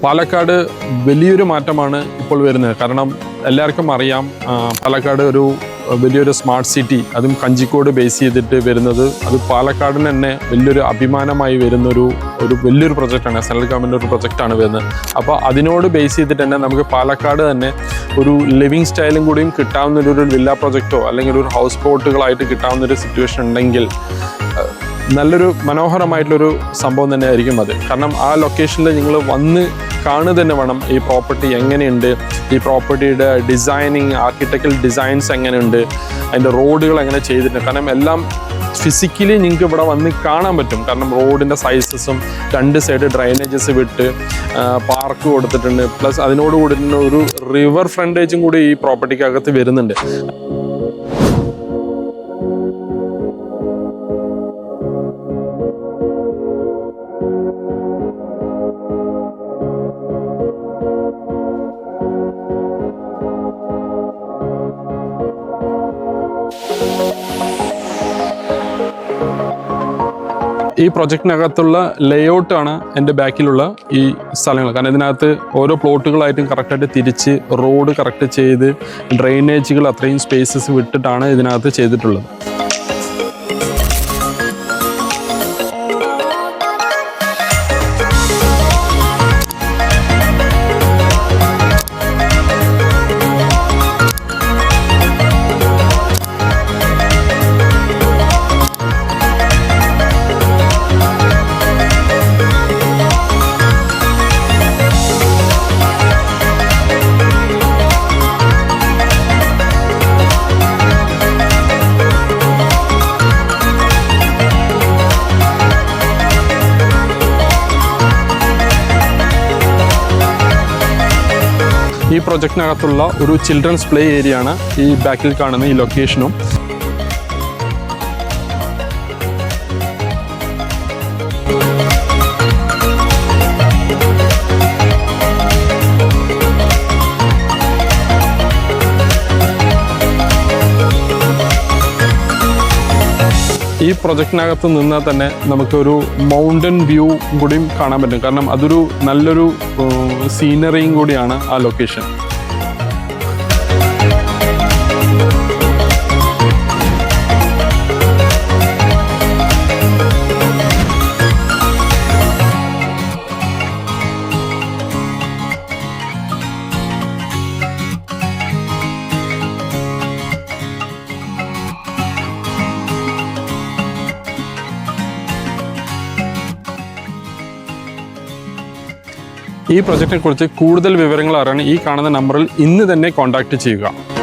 പാലക്കാട് വലിയൊരു മാറ്റമാണ് ഇപ്പോൾ വരുന്നത്. കാരണം എല്ലാവർക്കും അറിയാം, പാലക്കാട് ഒരു വലിയൊരു സ്മാർട്ട് സിറ്റി, അതും കഞ്ചിക്കോട് ബേസ് ചെയ്തിട്ട് വരുന്നത്, അത് പാലക്കാടിന് തന്നെ വലിയൊരു അഭിമാനമായി വരുന്നൊരു വലിയൊരു പ്രൊജക്റ്റാണ്. സെൻട്രൽ ഗവൺമെൻറ് ഒരു പ്രൊജക്റ്റാണ് വരുന്നത്. അപ്പോൾ അതിനോട് ബേസ് ചെയ്തിട്ട് തന്നെ നമുക്ക് പാലക്കാട് തന്നെ ഒരു ലിവിങ് സ്റ്റൈലും കൂടിയും കിട്ടാവുന്നൊരു വില്ല പ്രൊജക്റ്റോ അല്ലെങ്കിൽ ഒരു ഹൗസ് ബോട്ടുകളായിട്ട് കിട്ടാവുന്നൊരു സിറ്റുവേഷൻ ഉണ്ടെങ്കിൽ നല്ലൊരു മനോഹരമായിട്ടുള്ളൊരു സംഭവം തന്നെ ആയിരിക്കും അത്. കാരണം ആ ലൊക്കേഷനിൽ നിങ്ങൾ വന്ന് കാണുക തന്നെ വേണം ഈ പ്രോപ്പർട്ടി എങ്ങനെയുണ്ട്, ഈ പ്രോപ്പർട്ടിയുടെ ഡിസൈനിങ്, ആർക്കിടെക്ചറൽ ഡിസൈൻസ് എങ്ങനെയുണ്ട്, അതിൻ്റെ റോഡുകൾ എങ്ങനെ ചെയ്തിട്ടുണ്ട്. കാരണം എല്ലാം ഫിസിക്കലി നിങ്ങൾക്ക് ഇവിടെ വന്ന് കാണാൻ പറ്റും. കാരണം റോഡിൻ്റെ സൈസസും 2 സൈഡ് ഡ്രൈനേജസ് വിട്ട് പാർക്ക് കൊടുത്തിട്ടുണ്ട്. പ്ലസ് അതിനോട് കൂടി തന്നെ ഒരു റിവർ ഫ്രണ്ടേജും കൂടി ഈ പ്രോപ്പർട്ടിക്കകത്ത് വരുന്നുണ്ട്. ഈ പ്രൊജക്റ്റിനകത്തുള്ള ലേഔട്ടാണ് എൻ്റെ ബാക്കിലുള്ള ഈ സ്ഥലങ്ങൾ. കാരണം ഇതിനകത്ത് ഓരോ പ്ലോട്ടുകളായിട്ടും കറക്റ്റായിട്ട് തിരിച്ച് റോഡ് കറക്റ്റ് ചെയ്ത് ഡ്രെയിനേജുകൾ അത്രയും സ്പേസസ് വിട്ടിട്ടാണ് ഇതിനകത്ത് ചെയ്തിട്ടുള്ളത്. ഈ പ്രൊജക്റ്റിനകത്തുള്ള ഒരു ചിൽഡ്രൻസ് പ്ലേ ഏരിയ ആണ് ഈ ബാക്കിൽ കാണുന്ന ഈ ലൊക്കേഷനും. ഈ പ്രൊജക്റ്റിനകത്ത് നിന്നാൽ തന്നെ നമുക്കൊരു മൗണ്ടൻ വ്യൂ കൂടിയും കാണാൻ പറ്റും. കാരണം അതൊരു നല്ലൊരു സീനറിയും കൂടിയാണ് ആ ലൊക്കേഷൻ. ഈ പ്രൊജക്റ്റിനെ കുറിച്ച് കൂടുതൽ വിവരങ്ങൾ അറിയാൻ ഈ കാണുന്ന നമ്പറിൽ ഇന്ന് തന്നെ കോൺടാക്റ്റ് ചെയ്യുക.